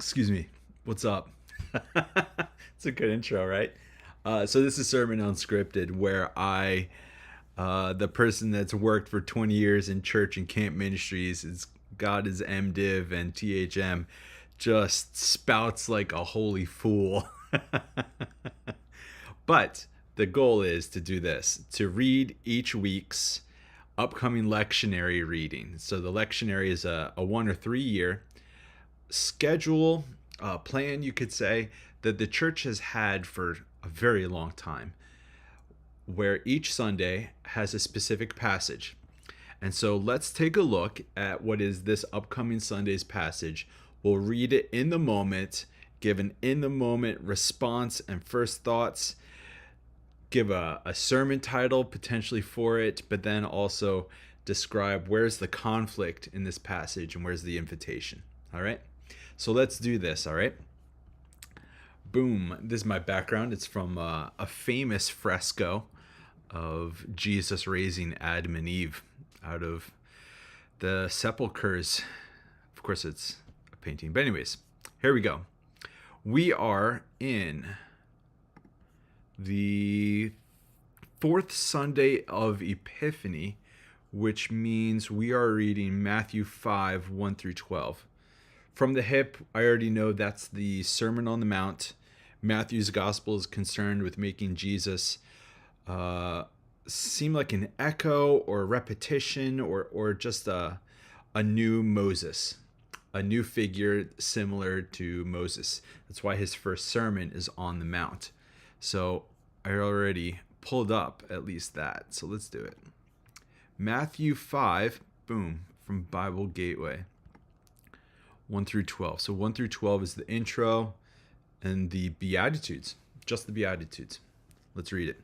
Excuse me. What's up? It's a good intro, right? So this is Sermon Unscripted, where the person that's worked for 20 years in church and camp ministries, is God is Mdiv and THM, just spouts like a holy fool. But the goal is to do this, to read each week's upcoming lectionary reading. So the lectionary is a 1 or 3 year schedule, plan, you could say, that the church has had for a very long time, where each Sunday has a specific passage. And so let's take a look at what is this upcoming Sunday's passage. We'll read it in the moment, give an in the moment response and first thoughts, give a sermon title potentially for it, but then also describe where's the conflict in this passage and where's the invitation. All right? So let's do this, all right? Boom. This is my background. It's from a famous fresco of Jesus raising Adam and Eve out of the sepulchres. Of course, it's a painting. But anyways, here we go. We are in the fourth Sunday of Epiphany, which means we are reading Matthew 5, 1 through 12. From the hip, I already know that's the Sermon on the Mount. Matthew's gospel is concerned with making Jesus seem like an echo or a repetition or just a new Moses, a new figure similar to Moses. That's why his first sermon is on the Mount. So I already pulled up at least that. So let's do it. Matthew 5, boom, from Bible Gateway. 1 through 12. So 1 through 12 is the intro and the Beatitudes, just the Beatitudes. Let's read it.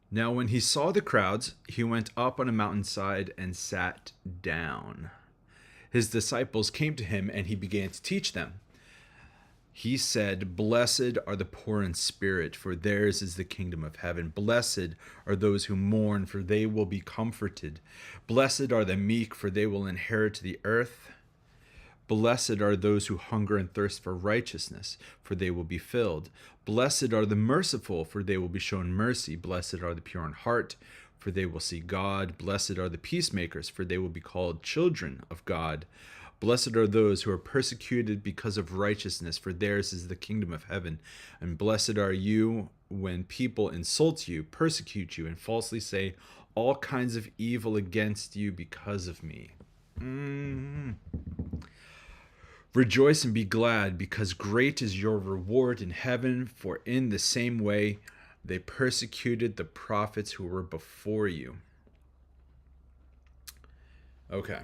Now, when he saw the crowds, he went up on a mountainside and sat down. His disciples came to him and he began to teach them. He said, "Blessed are the poor in spirit, for theirs is the kingdom of heaven. Blessed are those who mourn, for they will be comforted. Blessed are the meek, for they will inherit the earth. Blessed are those who hunger and thirst for righteousness, for they will be filled. Blessed are the merciful, for they will be shown mercy. Blessed are the pure in heart, for they will see God. Blessed are the peacemakers, for they will be called children of God. Blessed are those who are persecuted because of righteousness, for theirs is the kingdom of heaven. And blessed are you when people insult you, persecute you, and falsely say all kinds of evil against you because of me. Rejoice and be glad, because great is your reward in heaven, for in the same way they persecuted the prophets who were before you." Okay.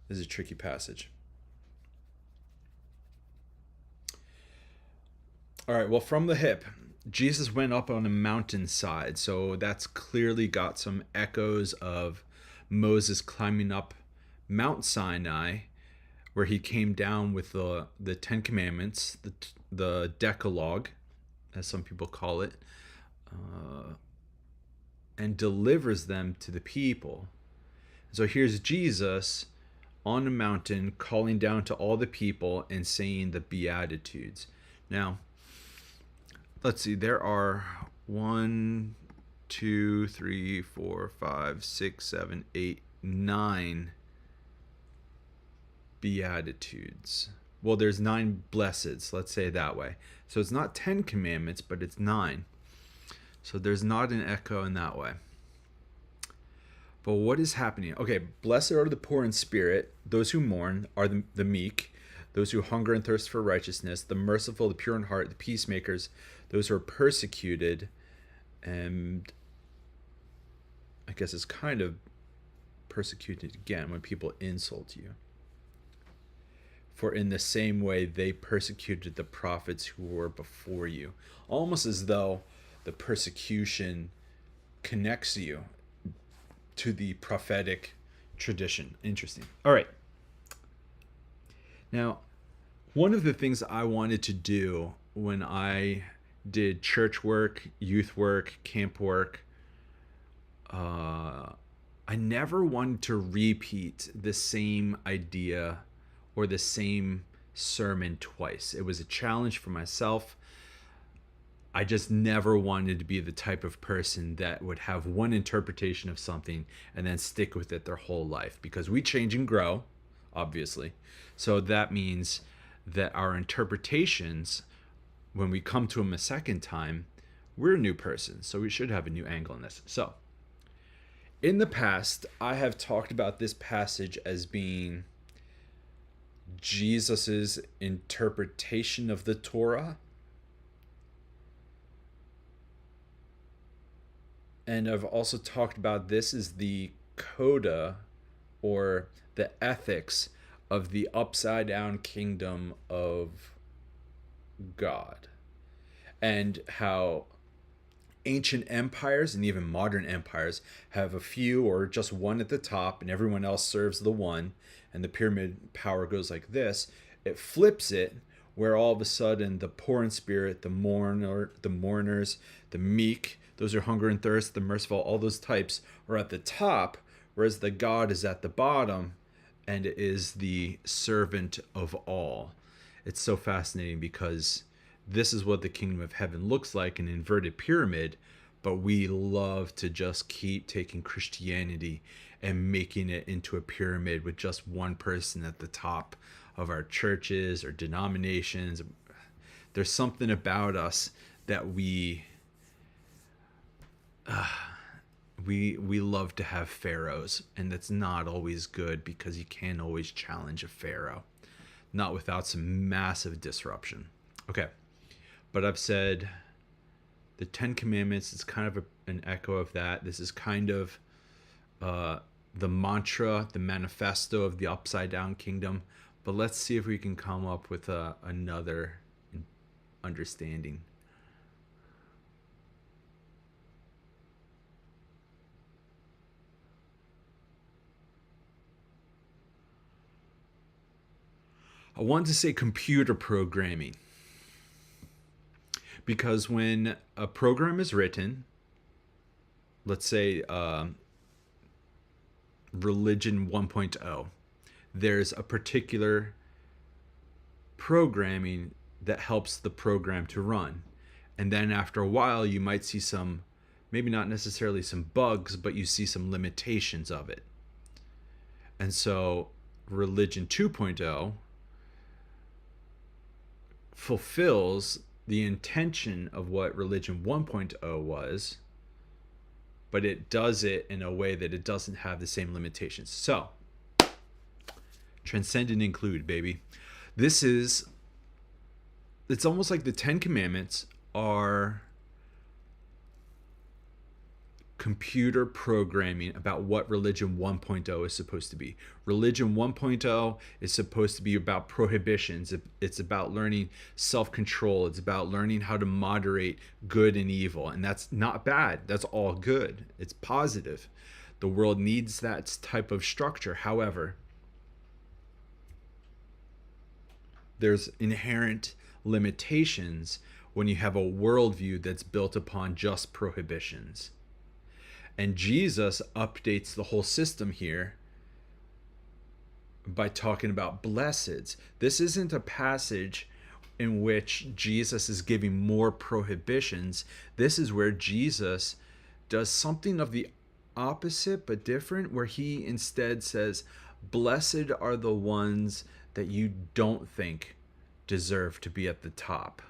This is a tricky passage. All right, well, from the hip, Jesus went up on a mountainside. So that's clearly got some echoes of Moses climbing up Mount Sinai, where he came down with the Ten Commandments, the Decalogue, as some people call it, and delivers them to the people. So here's Jesus on a mountain calling down to all the people and saying the Beatitudes. Now, let's see, there are 1, 2, 3, 4, 5, 6, 7, 8, 9 Beatitudes. Well, there's 9 blesseds, let's say it that way. So it's not 10 commandments, but it's 9. So there's not an echo in that way. But what is happening? Okay, blessed are the poor in spirit, those who mourn are the meek, those who hunger and thirst for righteousness, the merciful, the pure in heart, the peacemakers, those who are persecuted, and I guess it's kind of persecuted again when people insult you. For in the same way they persecuted the prophets who were before you. Almost as though the persecution connects you to the prophetic tradition. Interesting. All right. Now, one of the things I wanted to do when I did church work, youth work, camp work, I never wanted to repeat the same idea or the same sermon twice. It was a challenge for myself. I just never wanted to be the type of person that would have one interpretation of something and then stick with it their whole life, because we change and grow, obviously. So that means that our interpretations, when we come to them a second time, we're a new person. So we should have a new angle on this. So in the past, I have talked about this passage as being Jesus's interpretation of the Torah. And I've also talked about this as the coda, or the ethics of the upside down kingdom of God, and how ancient empires and even modern empires have a few or just one at the top and everyone else serves the one, and the pyramid power goes like this. It flips it, where all of a sudden the poor in spirit, the mourners, the meek, those who hunger and thirst, the merciful, all those types are at the top, whereas the God is at the bottom and is the servant of all. It's so fascinating because this is what the kingdom of heaven looks like, an inverted pyramid, but we love to just keep taking Christianity and making it into a pyramid with just one person at the top of our churches or denominations. There's something about us that we love to have pharaohs, and that's not always good, because you can't always challenge a pharaoh, not without some massive disruption. Okay, but I've said the Ten Commandments is kind of an echo of that. This is kind of the mantra, the manifesto of the upside down kingdom. But let's see if we can come up with another understanding. I want to say computer programming, because when a program is written, let's say Religion 1.0, there's a particular programming that helps the program to run. And then after a while, you might see some, maybe not necessarily some bugs, but you see some limitations of it. And so Religion 2.0 fulfills the intention of what Religion 1.0 was, but it does it in a way that it doesn't have the same limitations. So, transcend and include, baby. It's almost like the Ten Commandments are computer programming about what Religion 1.0 is supposed to be. Religion 1.0 is supposed to be about prohibitions. It's about learning self-control. It's about learning how to moderate good and evil. And that's not bad. That's all good. It's positive. The world needs that type of structure. However, there's inherent limitations when you have a worldview that's built upon just prohibitions. And Jesus updates the whole system here by talking about blesseds. This isn't a passage in which Jesus is giving more prohibitions. This is where Jesus does something of the opposite but different, where he instead says, blessed are the ones that you don't think deserve to be at the top,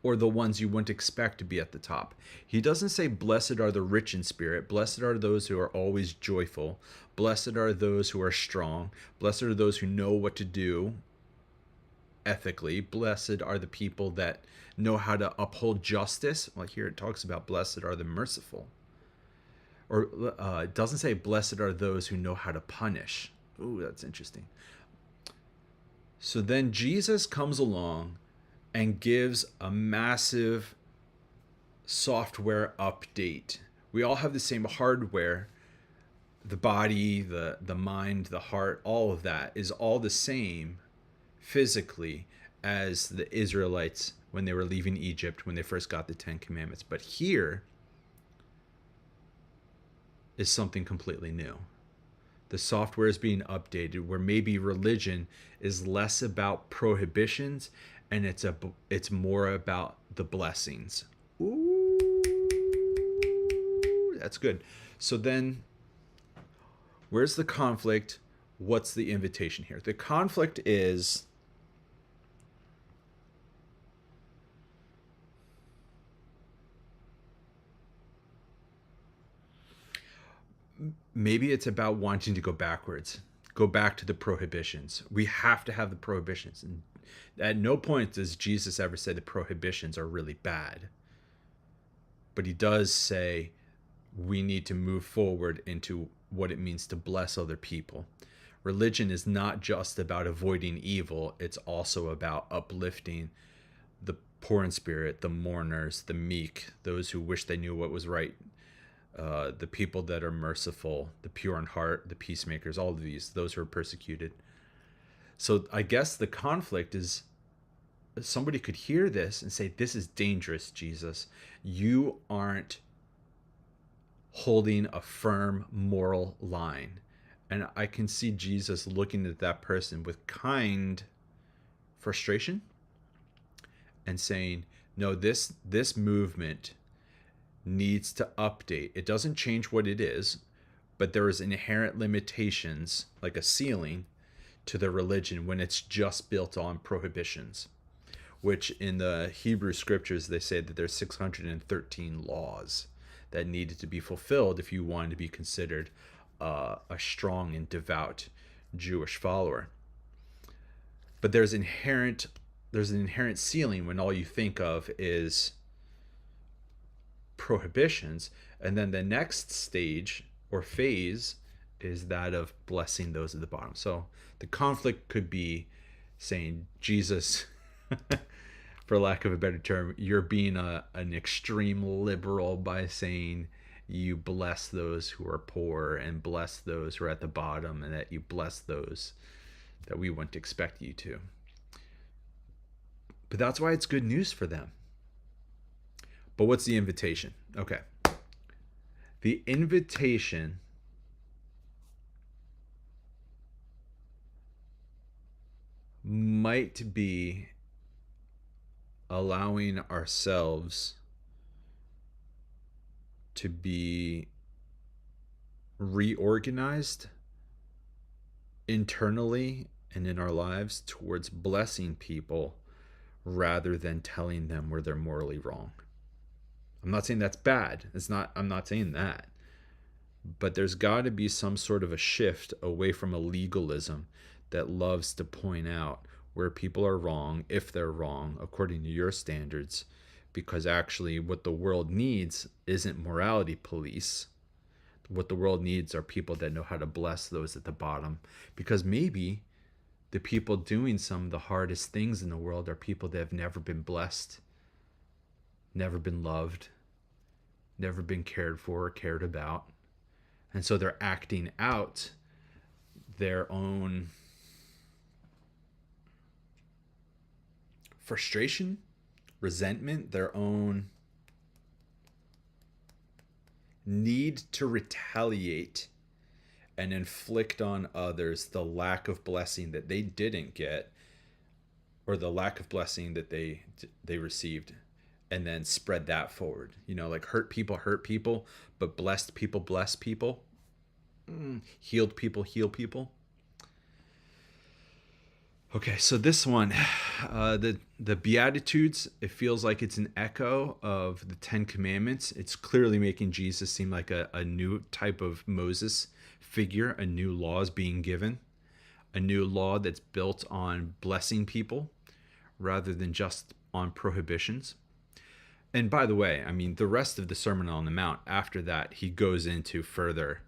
or the ones you wouldn't expect to be at the top. He doesn't say, blessed are the rich in spirit. Blessed are those who are always joyful. Blessed are those who are strong. Blessed are those who know what to do ethically. Blessed are the people that know how to uphold justice. Like here it talks about blessed are the merciful. Or it doesn't say blessed are those who know how to punish. Ooh, that's interesting. So then Jesus comes along and gives a massive software update. We all have the same hardware. The body, the mind, the heart, all of that is all the same physically as the Israelites when they were leaving Egypt, when they first got the Ten Commandments. But here is something completely new. The software is being updated, where maybe religion is less about prohibitions and it's more about the blessings. Ooh, that's good. So then, where's the conflict? What's the invitation here? The conflict is maybe it's about wanting to go backwards, go back to the prohibitions. We have to have the prohibitions. And at no point does Jesus ever say the prohibitions are really bad. But he does say we need to move forward into what it means to bless other people. Religion is not just about avoiding evil, it's also about uplifting the poor in spirit, the mourners, the meek, those who wish they knew what was right, the people that are merciful, the pure in heart, the peacemakers, all of these, those who are persecuted. So I guess the conflict is somebody could hear this and say, this is dangerous, Jesus. You aren't holding a firm moral line. And I can see Jesus looking at that person with kind frustration and saying, no, this movement needs to update. It doesn't change what it is, but there is inherent limitations, like a ceiling, to the religion when it's just built on prohibitions, which in the Hebrew scriptures, they say that there's 613 laws that needed to be fulfilled if you wanted to be considered a strong and devout Jewish follower. But there's an inherent ceiling when all you think of is prohibitions, and then the next stage or phase is that of blessing those at the bottom. So the conflict could be saying, Jesus, for lack of a better term, you're being an extreme liberal by saying you bless those who are poor and bless those who are at the bottom, and that you bless those that we wouldn't expect you to. But that's why it's good news for them. But what's the invitation? Okay. The invitation might be allowing ourselves to be reorganized internally and in our lives towards blessing people rather than telling them where they're morally wrong. I'm not saying that's bad. I'm not saying that. But there's got to be some sort of a shift away from a legalism that loves to point out where people are wrong, if they're wrong, according to your standards, because actually what the world needs isn't morality police. What the world needs are people that know how to bless those at the bottom, because maybe the people doing some of the hardest things in the world are people that have never been blessed, never been loved, never been cared for or cared about. And so they're acting out their own frustration, resentment, their own need to retaliate and inflict on others the lack of blessing that they didn't get, or the lack of blessing that they received, and then spread that forward. Like hurt people, but blessed people bless people. Healed people heal people. Okay, so this one, the Beatitudes, it feels like it's an echo of the Ten Commandments. It's clearly making Jesus seem like a new type of Moses figure. A new law is being given, a new law that's built on blessing people rather than just on prohibitions. And by the way, I mean, the rest of the Sermon on the Mount, after that, he goes into further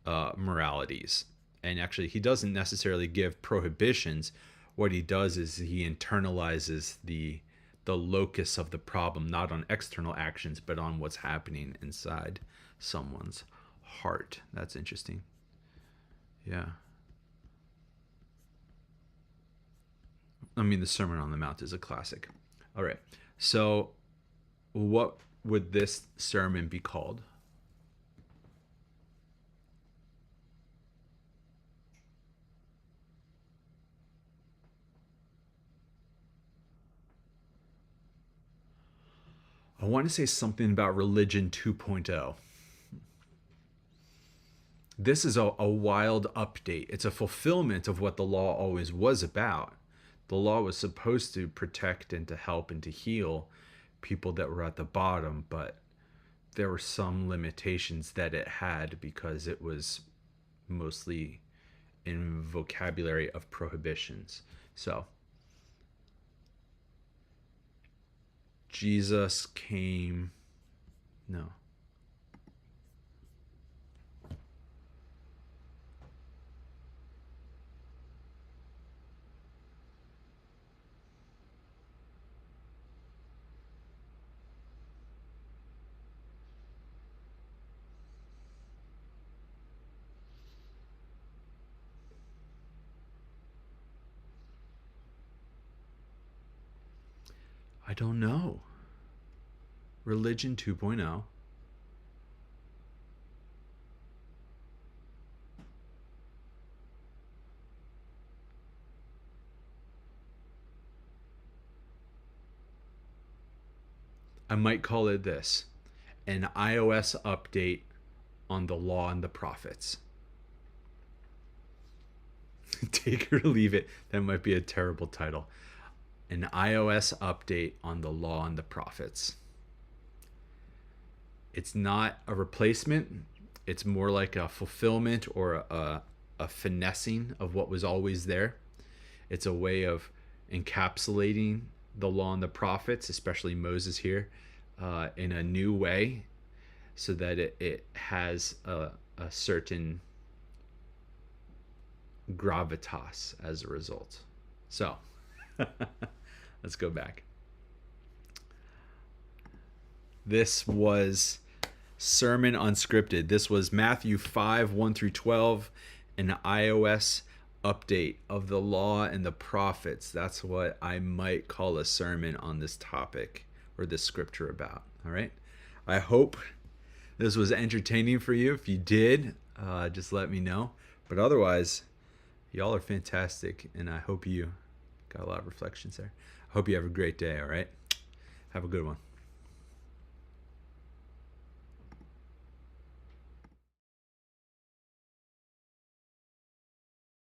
moralities. And actually, he doesn't necessarily give prohibitions. What he does is he internalizes the locus of the problem, not on external actions, but on what's happening inside someone's heart. That's interesting. Yeah. I mean, the Sermon on the Mount is a classic. All right. So what would this sermon be called? I want to say something about religion 2.0. This is a wild update. It's a fulfillment of what the law always was about. The law was supposed to protect and to help and to heal people that were at the bottom, but there were some limitations that it had because it was mostly in vocabulary of prohibitions. So Jesus came, no. I don't know. Religion 2.0. I might call it this: an iOS update on the law and the prophets. Take it or leave it. That might be a terrible title. An iOS update on the law and the prophets. It's not a replacement. It's more like a fulfillment or a finessing of what was always there. It's a way of encapsulating the law and the prophets, especially Moses here, in a new way, so that it has a certain gravitas as a result. So let's go back. This was Sermon Unscripted. This was Matthew 5, 1 through 12, an iOS update of the law and the prophets. That's what I might call a sermon on this topic or this scripture about. All right. I hope this was entertaining for you. If you did, just let me know. But otherwise, y'all are fantastic, and I hope you got a lot of reflections there. I hope you have a great day. All right. Have a good one.